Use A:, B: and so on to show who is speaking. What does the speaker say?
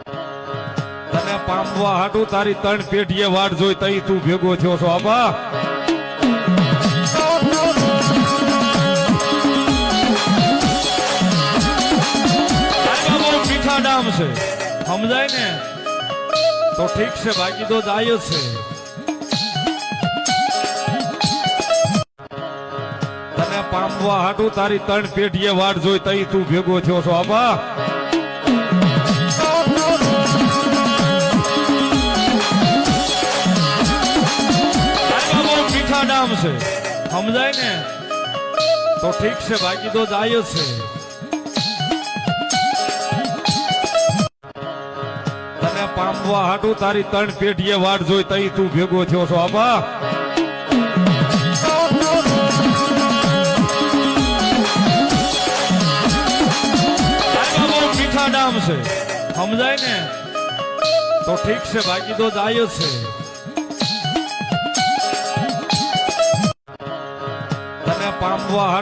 A: તને પામવા હાટુ તારી 3 પેઢીએ વાટ જોઈ તઈ તું ભેગો થયો છો આબા. મીઠા ડામ છે સમજાય ને તો ઠીક છે, બાકી તો જાય જ છે. તને પામવા હાટુ તારી 3 પેઢીએ વાટ જોઈ તઈ તું ભેગો થયો છો આબા. મીઠા ડામ છે સમજાય ને તો ઠીક છે, બાકી તો જાય જ છે. તને પામવા હાટુ તારી 3 પેઢીએ વાટ જોઈ તઈ તું ભેગો થયો છો આબા. મીઠા ડામ છે સમજાય ને તો ઠીક છે, બાકી તો જાય જ છે. તને પામવા